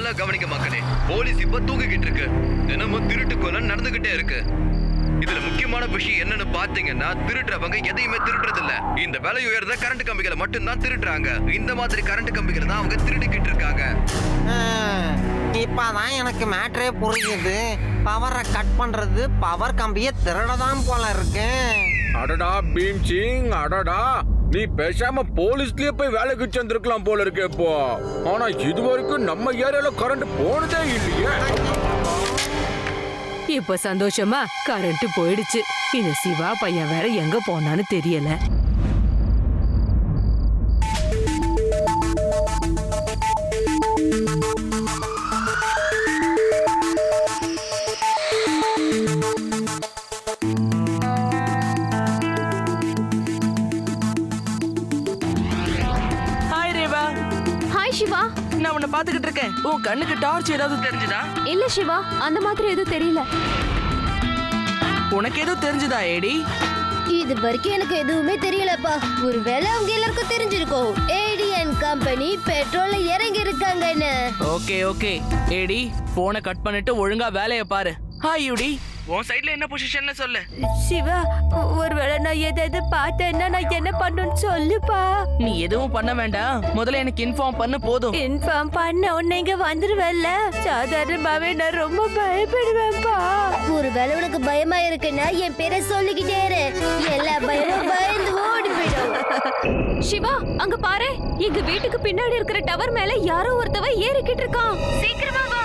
நல்லா கவனிக்க மக்களே, போலீஸ் இப்ப தூங்கிக்கிட்டு இருக்கு. தினமும் திருட்டு கொலை நடந்துகிட்டே இருக்கு. இதுல முக்கியமான விஷயம் என்னன்னு பாத்தீங்கன்னா, திருடுறவங்க எதையுமே திருடுறது இல்ல. இந்த விலை உயர்ந்த கரண்ட் கம்பிகளை மட்டும்தான் திருடுறாங்க. இந்த மாதிரி கரண்ட் கம்பிகளை தான் அவங்க திருடிக்கிட்டு இருக்காங்க. இப்பதான் எனக்கு மேட்ரே புரியுது. பவரை கட் பண்றது பவர் கம்பியை திருடதான் போல இருக்கு. அடடா பீம் சிங், அடடா நீ பேசாம போலீஸ்லயே போய் வேலைக்கு சேர்ந்திருக்கலாம் போல இருக்கு இப்போ. ஆனா இது வரைக்கும் நம்ம ஏரியால கரண்ட் போனதே இல்லையே. இப்ப சந்தோஷமா கரண்ட் போயிடுச்சு. இந்த சிவா பையன் வேற எங்க போனான்னு தெரியல. ஹாய் ரேவா. ஹாய் சிவா. நான் உன்னை பாத்துக்கிட்டு இருக்கேன். உன் கண்ணுக்கு டார்ச் ஏதாவது தெரிஞ்சுதா? இல்ல சிவா, அந்த மாதிரி எதுவும் தெரியல. உனக்கு எதுவும் தெரிஞ்சுதா ஏடி? இது வரைக்கும் எனக்கு எதுவுமே தெரியலப்பா. ஒருவேளை அவங்க எல்லாருக்கும் தெரிஞ்சிருக்கும் ஏடிஎன் கம்பெனி பெட்ரோல்ல இறங்கி இருக்காங்கன்னு. ஓகே ஓகே ஏடி, போனை கட் பண்ணிட்டு ஒழுங்கா வேலைய பாரு. ஹாய் யூடி, உன் சைடுல என்ன பொசிஷன்னு சொல்லு. சிவா, ஒருவேளை நான் எதாவது பார்த்தேன்னா நான் என்ன பண்ணுன்னு சொல்லுப்பா. நீ எதுவும் பண்ண வேண்டாம், முதல்ல எனக்கு இன்ஃபார்ம் பண்ணு போதும். இன்ஃபார்ம் பண்ண உன்னை இங்க வந்துருவல்ல. சாதாரணமாவே நான் ரொம்ப பயப்படுவேன்ப்பா. ஒருவேளை உனக்கு பயமா இருக்குன்னா என் பேரை சொல்லிக்கிட்டே இரு. எல்லா பயமும் பயந்து ஓடி போயிடும். சிவா, அங்க பாரு. எங்க வீட்டுக்கு பின்னாடி இருக்கிற டவர் மேல யாரோ ஒருத்தவ ஏறிக்கிட்டு இருக்கான். சீக்கிரமா வா.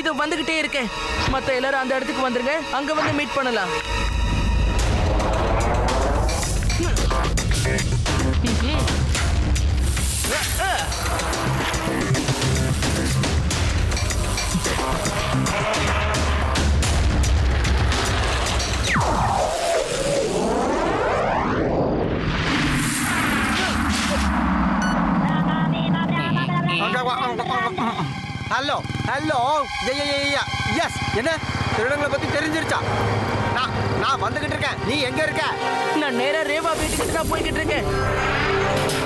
இது வந்துகிட்டே இருக்கேன். மத்த எல்லாரும் அந்த இடத்துக்கு வந்துருங்க, அங்க வந்து மீட் பண்ணலாம். ஹலோ ஹலோ, எஸ், என்ன திருடங்களை பத்தி தெரிஞ்சிருச்சா? நான் வந்துகிட்டு இருக்கேன். நீ எங்க இருக்க? நான் நேரா ரேவா வீட்டுக்கு தான் போய்கிட்டு இருக்கேன்.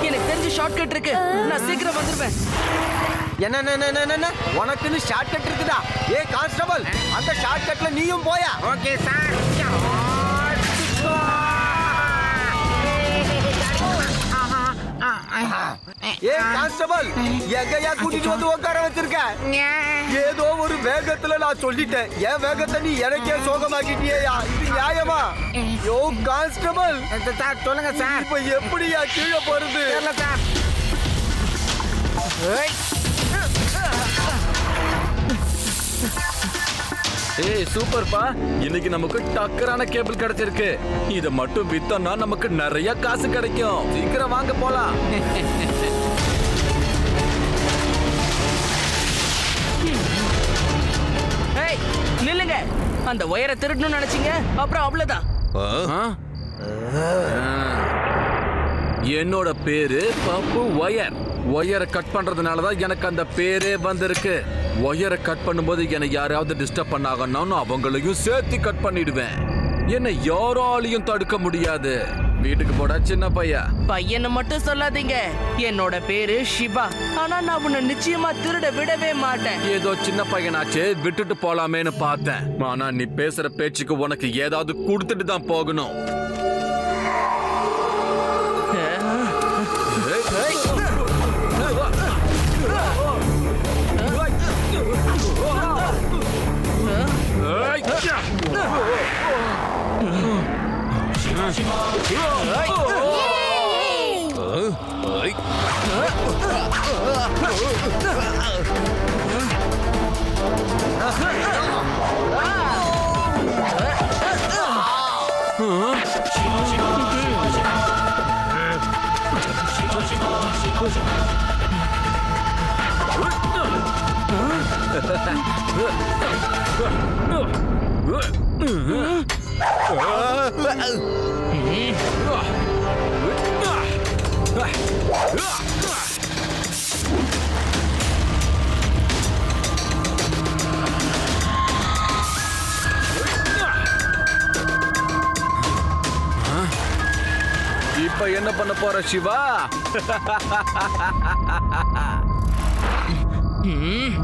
எனக்கு தெரிஞ்ச ஷார்ட்கட் இருக்கு, நான் சீக்கிரம் வந்துருவேன். என்ன உனக்குன்னு ஷார்ட் கட் இருக்குதா? ஏ கான்ஸ்டபிள், அந்த ஷார்ட் கட்ல நீயும் போயா? Okay sir. ஏ கான்ஸ்டபிள், எங்கயா கூட்டிட்டு வந்து உட்கார வச்சிருக்க? ஏதோ ஒரு வேகத்துல நான் சொல்லிட்டேன். என் வேகத்தை நீ எனக்கே சோகமாக்கிட்டியா? இது நியாயமா? யோ கான்ஸ்டபிள், சொல்லுங்க சார். இப்ப எப்படியா கீழே போறது? ஏய் சூப்பர்ப்பா, இன்னைக்கு நமக்கு டக்கரான கேபிள் கிடைச்சிருக்கு. இத மட்டும் வித்தோம்னா நமக்கு நிறைய காசு கிடைக்கும். சீக்கிரம் வாங்க போலாம். ஏய் நில்லுங்க, அந்த ஒயரை திருடணும்னு நினைச்சீங்க, அப்புறம் அவ்வளவுதான். என்னோட பேரு பப்பு ஒயர். ஒயரை கட் பண்றதுனாலதான் எனக்கு அந்த பேரே வந்திருக்கு. ஒயரை கட் பண்ணும்போது என்னை யாராவது டிஸ்டர்ப் பண்ணாங்கன்னா அவங்களையும் சேர்த்து கட் பண்ணிடுவேன். என்னை யாராலையும் தடுக்க முடியாது. வீட்டுக்கு போடா சின்ன பையன். பையனை மட்டும் சொல்லாதீங்க, என்னோட பேரு சிவா. ஆனா நான் உன்னை நிச்சயமா திருட விடவே மாட்டேன். ஏதோ சின்ன பையனாச்சே, விட்டுட்டு போலாமேன்னு பார்த்தேன். ஆனா நீ பேசுற பேச்சுக்கு உனக்கு ஏதாவது கொடுத்துட்டு தான் போகணும். இப்ப என்ன பண்ண போற சிவா? ம்.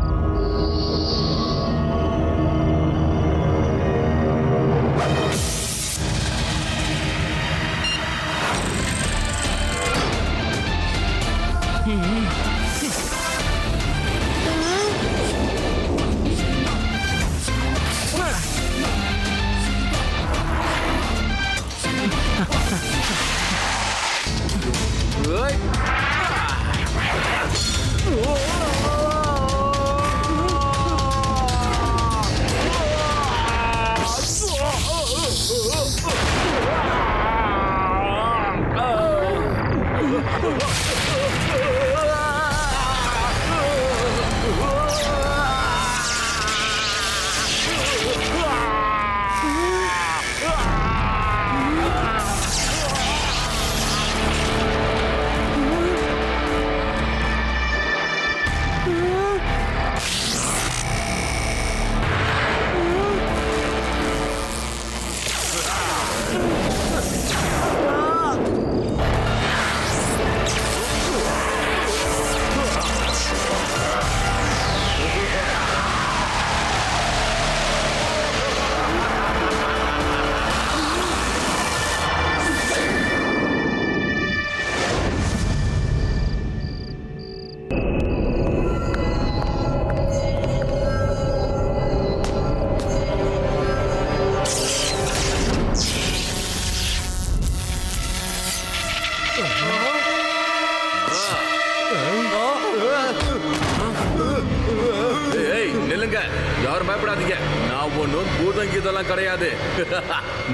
ஏய் நில்லுங்க, யாரும் பயப்படாதீங்க. நான் ஒன்னும் பூதங்கீதெல்லாம் கிடையாது.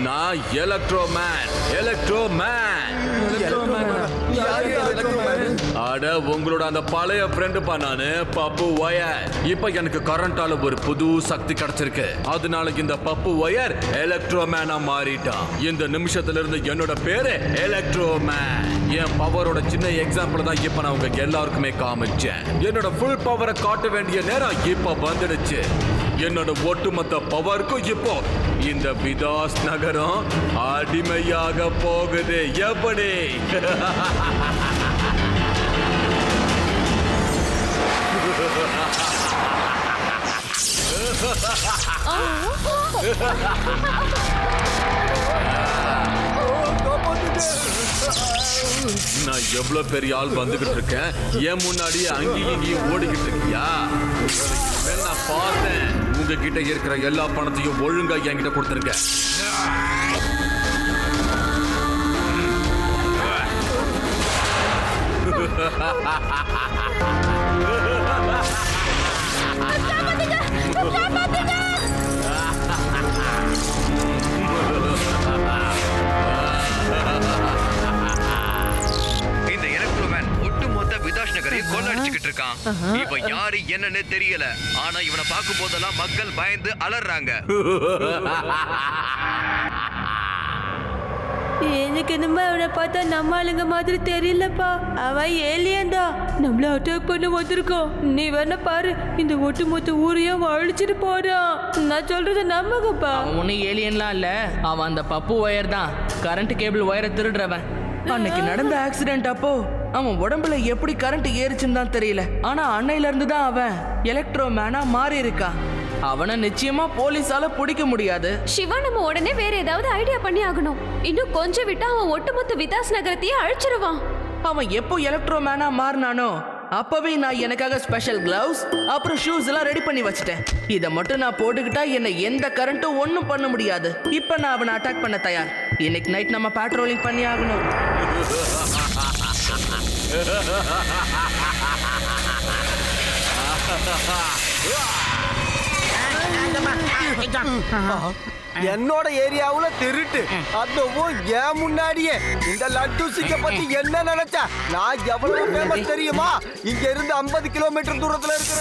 நான் எலக்ட்ரோமேன். அட உங்களோட அந்த பழைய ஃப்ரெண்டுப்பா நானு, பப்பு ஒயர். இப்ப எனக்கு கரண்டால ஒரு புது சக்தி கிடைச்சிருக்கு. அதனால இந்த பப்பு ஒயர் எலக்ட்ரோமேனா மாறிட்டான். இந்த நிமிஷத்துல இருந்து என்னோட பேரு எலக்ட்ரோமேன். என் பவரோட சின்ன எக்ஸாம்பிள் தான் இப்ப நான் உங்க எல்லாருக்குமே காமிச்சேன். என்னோட ஃபுல் பவரை காட்ட வேண்டிய நேரம் இப்ப வந்துடுச்சு. என்னோட ஒட்டுமொத்த பவருக்கும் இப்போ இந்த விதாஸ் நகரம் அடிமையாக போகுது. எப்படி? நான் எவ்வளவு பெரிய ஆள் வந்துகிட்டு இருக்கேன், என் முன்னாடியே அங்கேயும் இங்கேயும் ஓடிக்கிட்டு இருக்கியா? நான் பார்த்தேன். உங்ககிட்ட இருக்கிற எல்லா பணத்தையும் ஒழுங்கா என்கிட்ட கொடுத்துருங்க. இந்த எலக்ட்ரோமேன் ஒட்டுமொத்த விதாஷ் நகரையும் கொள்ளடிச்சுக்கிட்டு இருக்கான். இவன் யாரு என்னன்னு தெரியல. ஆனா இவனை பார்க்கும் போதெல்லாம் மக்கள் பயந்து அலறாங்க. எனக்கு என்னமோ அவனை பார்த்தா நம்ம ஆளுங்க மாதிரி தெரியலப்பா. அவன் ஏலியன் தான், நம்மள அட்டாக் பண்ண வந்திருக்கோம். நீ வேணா பாரு, இந்த ஒட்டுமொத்த ஊரையும் அழிச்சிட்டு போறான். நான் சொல்றத நம்புங்கப்பா. அவன் ஒன்னும் ஏலியன்லாம் இல்ல, அவன் அந்த பப்பு ஒயர் தான். கரண்ட் கேபிள் ஒயரை திருடுறவன். அன்னைக்கு நடந்த ஆக்சிடென்ட் அப்போ அவன் உடம்புல எப்படி கரண்ட் ஏறிச்சுன்னு தான் தெரியல. ஆனா அன்னையில இருந்து தான் அவன் எலக்ட்ரோமேனா மாறி இருக்கான். அவனை நிச்சயமா போலீஸால பிடிக்க முடியாது. சிவா, நம்ம உடனே வேற ஏதாவது ஐடியா பண்ணி ஆகணும். இன்னும் கொஞ்சம் விட்டா அவன் ஒட்டுமொத்த விதாஸ் நகரத்தையே அழிச்சிருவான். அவன் எப்போ எலக்ட்ரோமேனா மாறினானோ அப்பவே நான் எனக்காக ஸ்பெஷல் கிளவுஸ் அப்புறம் ஷூஸ் எல்லாம் ரெடி பண்ணி வச்சிட்டேன். இதை மட்டும் நான் போட்டுக்கிட்டா என்ன எந்த கரண்ட்டும் ஒன்றும் பண்ண முடியாது. இப்போ நான் அவனை அட்டாக் பண்ண தயார். இன்னைக்கு நைட் நம்ம பேட்ரோலிங் பண்ணி ஆகணும். என்னோட ஏரியாவுல திருட்டு, அதுவும் ஏன் முன்னாடியே. இந்த லட்டு சிக்க பத்தி என்ன நினைச்சா? நான் எவ்வளவு ஃபேமஸ் தெரியுமா? இங்க இருந்து 50 கிலோமீட்டர் தூரத்துல இருக்கிற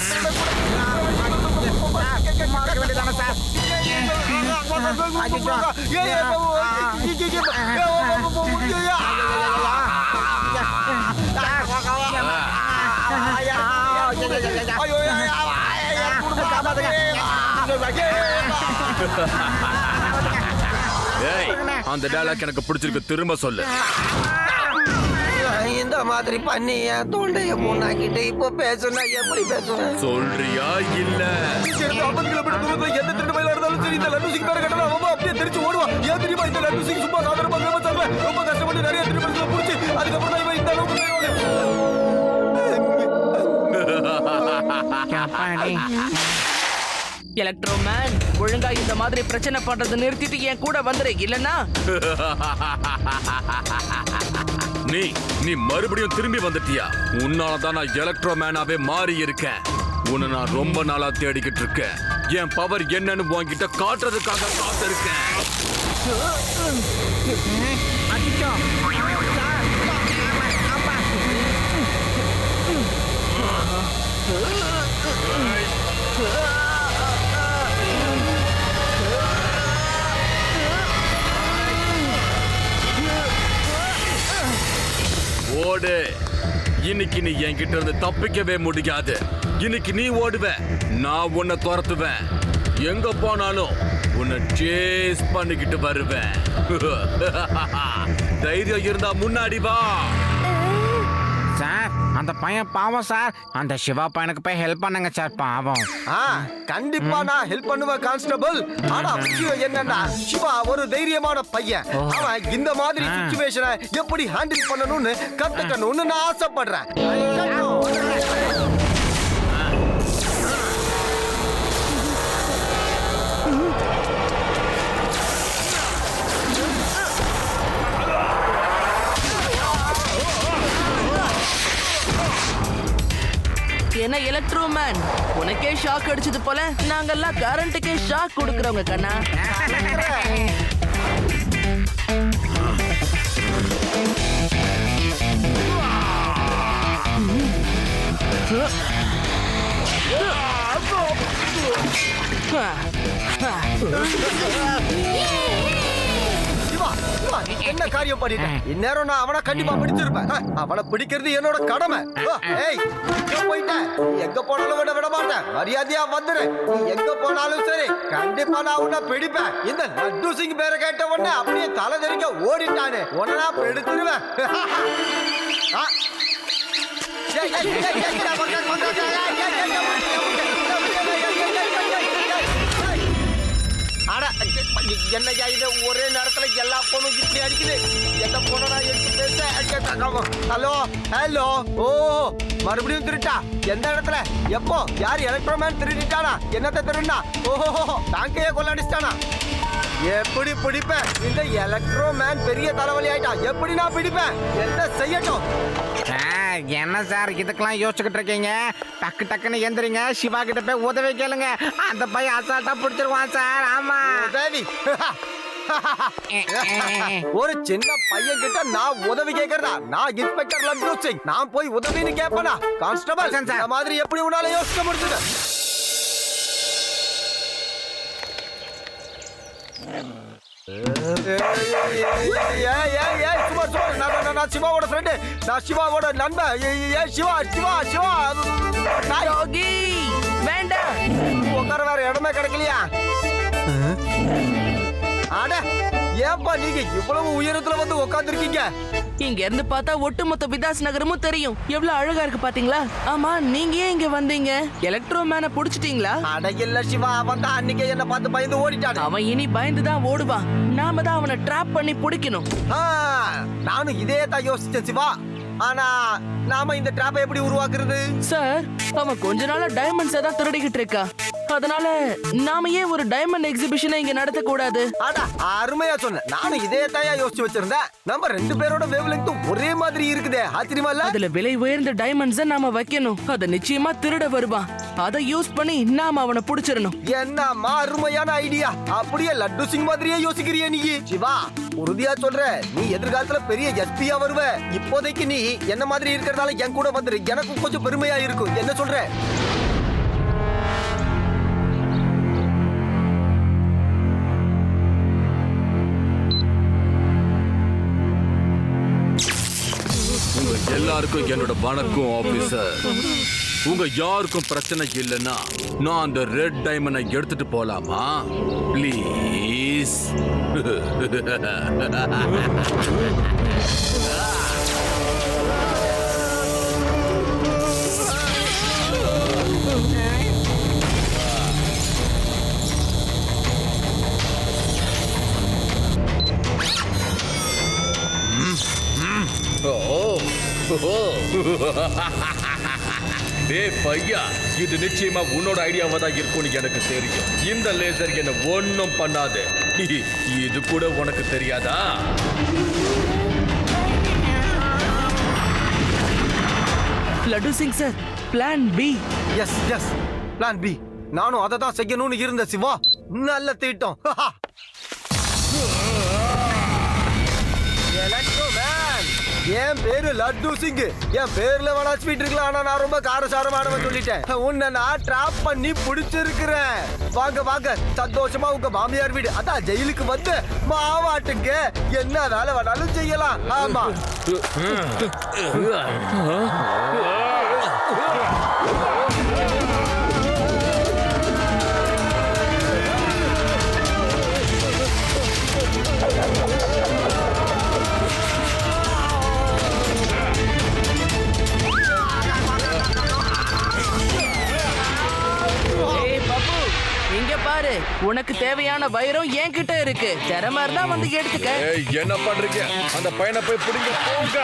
அந்த டயலாக் எனக்கு பிடிச்சிருக்கு, திரும்ப சொல்லு. இந்த இந்த மாதிரி பண்ணி என் தொண்டைய மூணாக்கிட்டு இப்போ பேசுனா எப்படி பேசுவேன்? சொல்றியா இல்ல? 50 கிலோமீட்டர் தூரத்துல எந்த திருட்டு பயில இருந்தாலும் சரி, இந்த லட்டு சிங் பேரை கேட்டா அவன் அப்படியே தெரிச்சு ஓடுவான். ஏன் தெரியுமா? இந்த லட்டு சிங் சும்மா சாதாரணமா ஃபேமஸ் ஆகல. ரொம்ப கஷ்டப்பட்டு நிறைய திருட்டு பயில புடிச்சு அதுக்கப்புறம் தான் இவன் இந்த அளவுக்கு எலக்ட்ரோமேன், ஒழுங்கா இந்த மாதிரி பிரச்சனை பண்றது நிறுத்திட்டு என் கூட வந்துரு, இல்லனா நீ மறுபடியும் திரும்பி வந்துட்டியா? உன்னாலதான் நான் எலக்ட்ரோமேனாவே மாறி இருக்கேன். உன்னை நான் ரொம்ப நாளா தேடிக்கிட்டு இருக்கேன். என் பவர் என்னன்னு உன்கிட்ட காட்டுறதுக்காக காத்திருக்கேன். ஓடு. இன்னைக்கு நீ என்கிட்ட இருந்து தப்பிக்கவே முடியாது. இன்னைக்கு நீ ஓடுவ, நான் உன்னை துரத்துவேன். எங்க போனாலும் உன்னை சேஸ் பண்ணிக்கிட்டு வருவேன். தைரியம் இருந்தா முன்னாடி வா. சார், அந்த பையன் பாவம் சார். அந்த சிவா பையனுக்கு போய் ஹெல்ப் பண்ணுங்க சார், பாவம். கண்டிப்பா நான் ஹெல்ப் பண்ணுவேன் கான்ஸ்டபிள். ஆனா விஷயம் என்னன்னா, சிவா ஒரு தைரியமான பையன். அவன் இந்த மாதிரி சிச்சுவேஷனை எப்படி ஹேண்டில் பண்ணணும்னு கத்துக்கணும்னு நான் ஆசைப்படுறேன். என்ன எலக்ட்ரோமேன், உனக்கே ஷாக் அடிச்சது போல நாங்கெல்லாம் கரண்ட்டுக்கே ஷாக் கொடுக்கறவங்க கண்ணா. சிவா, சிவா, நீ என்ன காரியம் பண்ணிட்டேன்? இந்நேரம் நான் அவனை கண்டிப்பா பிடிச்சிருப்பேன். அவனை பிடிக்கிறது என்னோட கடமை. ஏய், எங்க போயிட்ட? நீ எங்க போனாலும் விட மாட்டேன். மரியாதையா வந்துரு. நீ எங்க போனாலும் சரி, கண்டிப்பா நான் உன்னை பிடிப்பேன். இந்த லட்டு சிங் பேரை கேட்ட உடனே அப்படியே தலை தெறிக்க ஓடிட்டானே, உன்னை நான் பிடிச்சிருவேன். ஏய், ஏய், ஏய், ஏய், ஏய், அட, என்னையா இது ஒரே நேரத்துல எல்லா போனும் இப்படி அடிக்குது? எந்த போன நான் எடுத்து பேச? Hello hello. ஓ, மறுபடியும் திருட்டா? எந்த இடத்துல? எப்போ? யார்? எலக்ட்ரோமேன் திருடிட்டானா? என்னத்தை திருடினா? ஓஹோ, டாங்கையே கொள்ளடிச்சிட்டானா? எப்படி பிடிப்பேன்? இந்த எலக்ட்ரோமேன் பெரிய தலைவலி ஆயிட்டான். எப்படி நான் பிடிப்பேன்? என்ன செய்யட்டும்? சார், என்ன சார் இதுக்கெல்லாம் யோசிச்சுக்கிட்டு இருக்கீங்க? டக்குன்னு எந்திரிங்க, சிவா கிட்ட போய் உதவி கேளுங்க. அந்த பையன் அசால்ட்டா பிடிச்சிருவான் சார். ஆமா, உதவி? ஒரு சின்ன பையன் கிட்ட நான் உதவி கேட்கறதா? நான் இன்ஸ்பெக்டர் லட்டு சிங். நான் போய் உதவின்னு கேட்பனா? கான்ஸ்டபிள், இந்த மாதிரி எப்படி உன்னால யோசிக்க முடிஞ்சது? நான் சிவாவோட ஃப்ரெண்டு. நான் சிவாவோட நண்பன். சிவா சிவா சிவா. யோகி, வேண்டாம். உட்கார வேற இடமே கிடைக்கலையா? அட, ஏப்பா நீங்க இவ்வளவு உயரத்துல வந்து உட்கார்ந்துருக்கீங்க? இங்க இருந்து பார்த்தா ஒட்டுமொத்த விதாஸ் நகரமும் தெரியும். எவ்வளவு அழகா இருக்கு பாத்தீங்களா? ஆமா, நீங்க ஏன் இங்க வந்தீங்க? எலக்ட்ரோமேனை புடிச்சிட்டீங்களா? அட இல்ல சிவா, அவன் தான் அன்னைக்கே என்ன பார்த்து பயந்து ஓடிட்டான். அவன் இனி பயந்துதான் ஓடுவான். நாம தான் அவனை ட்ராப் பண்ணி பிடிக்கணும். நானும் இதே தான் யோசிச்சேன் சிவா. ஆனா நாம இந்த டிராப்பை எப்படி உருவாக்குறது? சார், அவன் கொஞ்ச நாளா டைமண்ட்ஸை தான் திருடிக்கிட்டு இருக்கா. அதனால நாம ஏன் ஒரு டைமண்ட் எக்ஸிபிஷனை இங்க நடத்த கூடாது? அட, அருமையா சொன்ன. நானும் இதே தான் யோசிச்சு வச்சிருந்தேன். நம்ம ரெண்டு பேரோட வேவ் லெங்த் ஒரே மாதிரி இருக்குதே, ஆச்சரியமா இல்ல? அதுல விலை உயர்ந்த டைமண்ட்ஸை நாம வைக்கணும். அத நிச்சயமா திருட வருவான். அதை யூஸ் பண்ணி நாம அவனை புடிச்சிடணும். என்னம்மா அருமையான ஐடியா. அப்படியே லட்டு சிங் மாதிரியே யோசிக்கிறிய நீ. சிவா, உறுதியா சொல்ற, நீ எதிர்காலத்துல பெரிய எஸ்பியா வருவ. இப்போதைக்கு நீ என்ன மாதிரி இருக்கிறதால என் கூட வந்துரு. எனக்கு கொஞ்சம் பெருமையா இருக்கும். என்ன சொல்ற? எல்லாருக்கும் என்னோட வணக்கம் ஆபீசர். உங்க யாருக்கும் பிரச்சனை இல்லைன்னா நான் அந்த ரெட் டைமண்டை எடுத்துட்டு போலாமா ப்ளீஸ்? டேய் பையா, இது நிச்சயமா உன்னோட ஐடியாவா தான் இருக்கும்னு எனக்கு தெரியும். இந்த லேசர் என்ன ஒன்னும் பண்ணாது. இது கூட உனக்கு தெரியாதா? Laddu Singh sir, plan B. Yes yes, plan B. நானும் அதை தான் செய்யணும்னு இருந்த சிவா. நல்ல திட்டம். எலக்ட்ரோ மேன், என் பேரு லட்டு சிங். என் பேர்ல வேணா ஸ்வீட் இருக்கலாம், ஆனா நான் ரொம்ப காரசாரமானவன் சொல்லிட்டேன். உன்னை நான் டிராப் பண்ணி பிடிச்சிருக்கிறேன். வாங்க வாங்க, சந்தோஷமா உங்க மாமியார் வீடு, அதான் ஜெயிலுக்கு வந்து மாவாட்டுங்க. என்ன வேலை வேணாலும் செய்யலாம். ஆமா. ஏய் பப்பு, இங்க பாரு, உனக்கு தேவையான வைரம் என்கிட்ட இருக்கு. திறமை இருந்தா வந்து எடுத்துக்க. ஏய், என்ன பண்றீங்க? அந்த பையனை போய் பிடிங்க, போங்க.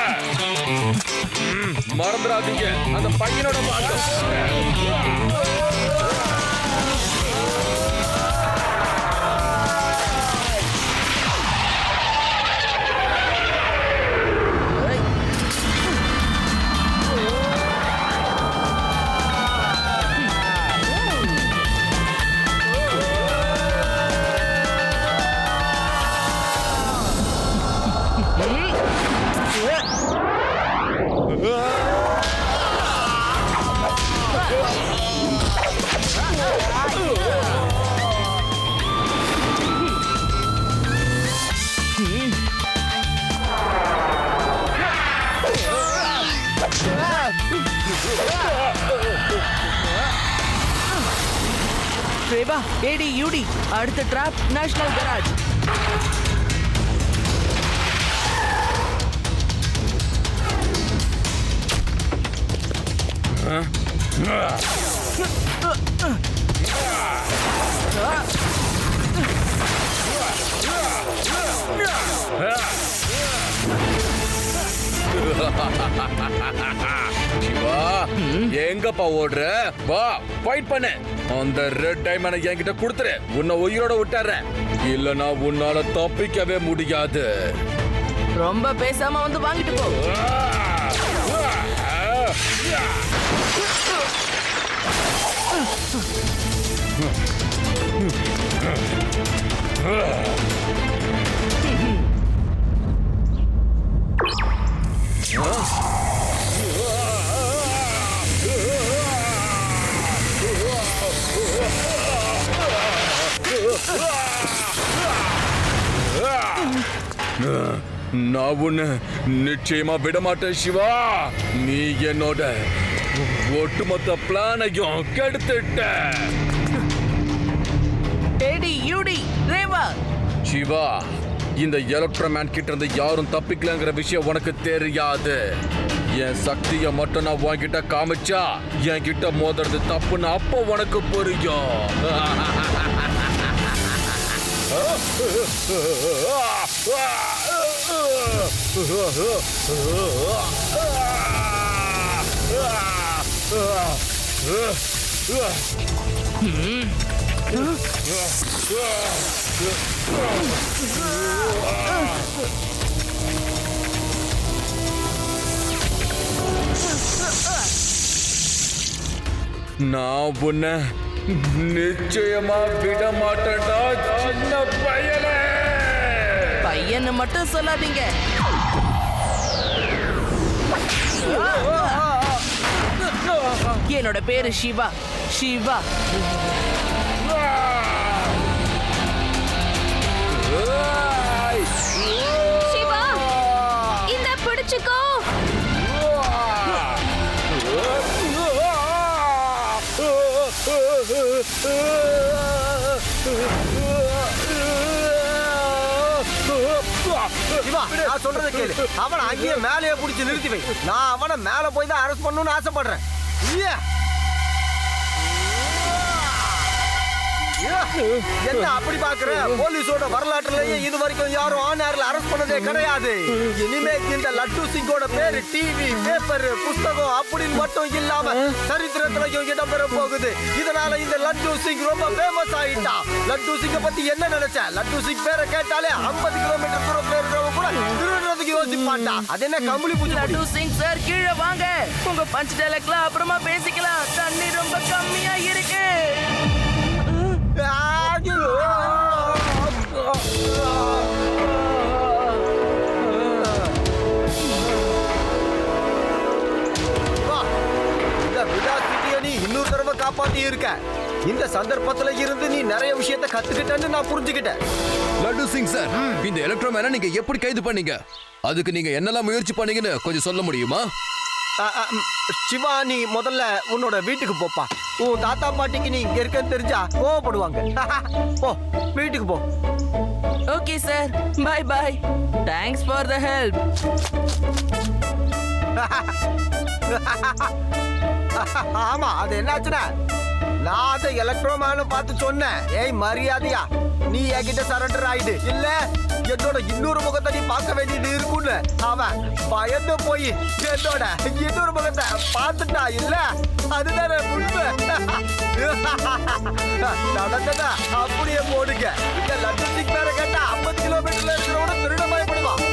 மறந்துடாதீங்க, அந்த பையனோட மாட்டம். ரேவா, ஏடி யூடி, அடுத்த டிராப் நேஷனல் கராஜ். சிவா, எங்கப்பா ஓடுற? வா, ஃபைட் பண்ணு. அந்த ரெட் டைமண்டை என்கிட்ட கொடுத்துரு. உன்னை உயிரோட விட்டுறேன். இல்லனா உன்னால தப்பிக்கவே முடியாது. ரொம்ப பேசாம வந்து வாங்கிட்டு போ. நான் உன்னை நிச்சயமா விட மாட்டேன் சிவா. நீ என்னோட ஒட்டுமொத்த பிளானையும் கெடுத்துட்ட. ஏடி யூடி, ரேவா. சிவா, இந்த எலக்ட்ரோமேன் கிட்ட இருந்து யாரும் தப்பிக்கலங்கிற விஷயம் உனக்கு தெரியாது. என் சக்தியை மட்டும் நான் உன்கிட்ட காமிச்சா என்கிட்ட மோதுறது தப்புன்னு அப்போ உனக்கு புரியும். நான் உன்னை நிச்சயமா விட மாட்டேன்டா சின்ன பையனே. பையனை மட்டும் சொல்லாதீங்க. என்னோட பேரு சிவா. சிவா. சிவா, இந்த பிடிச்சுக்கோ. சிவா, நான் சொல்றத கேளு. அவனை அங்கேயே மேலேயே பிடிச்சு நிறுத்தி வை. நான் அவனை மேல போய் தான் அரெஸ்ட் பண்ணணும்னு ஆசைப்படுறேன். இல்லையா? என்ன அப்படி பாக்குற? போலீஸோட வரலாற்றுலயே இது வரைக்கும் யாரும் ஆனார்ல அரெஸ்ட் பண்ணதே கிடையாது. இனிமே இந்த லட்டு சிங்கோட பேரு டிவி, பேப்பர், புஸ்தகம் அப்படின்னு மட்டும் இல்லாம சரித்திரத்திலையும் இடம்பெற போகுது. இதனால இந்த லட்டு சிங் ரொம்ப ஃபேமஸ் ஆயிட்டா. லட்டு சிங்க பத்தி என்ன நினைச்ச? லட்டு சிங் பேரை கேட்டாலே 50 கிலோமீட்டர் தூரத்துல இருக்கிறவங்க கூட திருடுறதுக்கு யோசிப்பான்டா. அது என்ன கம்பளி பூச்சி? லட்டு சிங் சார் கீழே வாங்க. உங்க பஞ்ச் டைலாக்லாம் அப்புறமா பேசிக்கலாம். தண்ணி ரொம்ப கம்மியா இருக்கு. நீ இன்னொரு தடவை காப்பாத்தி இருக்க. இந்த சந்தர்ப்பத்துல இருந்து நீ நிறைய விஷயத்தை கத்துக்கிட்டேன்னு நான் புரிஞ்சுக்கிட்டேன். லட்டு சிங் சார், இந்த எலக்ட்ரோமேனை நீங்க எப்படி கைது பண்ணீங்க? அதுக்கு நீங்க என்னெல்லாம் முயற்சி பண்ணீங்கன்னு கொஞ்சம் சொல்ல முடியுமா? சிவா, நீ முதல்ல உன்னோட வீட்டுக்கு போப்பா. உன் தாத்தா பாட்டிக்கு நீ இங்க இருக்கன்னு தெரிஞ்சா கோவப்படுவாங்க. போ, வீட்டுக்கு போ. Okay sir, bye bye. Thanks for the help. ஆமா, அது என்னாச்சுன்னா நான் அதை எலக்ட்ரோமேனை பார்த்து சொன்னேன். ஏய் மரியாதையா நீ என்கிட்ட சரண்டர் ஆயிடு, இல்ல என்னோட இன்னொரு முகத்தை நீ பார்க்க வேண்டியது இருக்குன்னு அவன் பயந்து போய் என்னோட இன்னொரு முகத்தை பார்த்துட்டா. இல்ல அதுதானே உண்மை. நடந்ததா அப்படியே போடுங்க. இந்த லட்டு சிங் பேரை கேட்டா 50 கிலோமீட்டர்ல இருக்கிறவங்க திருட பயப்படுவான்.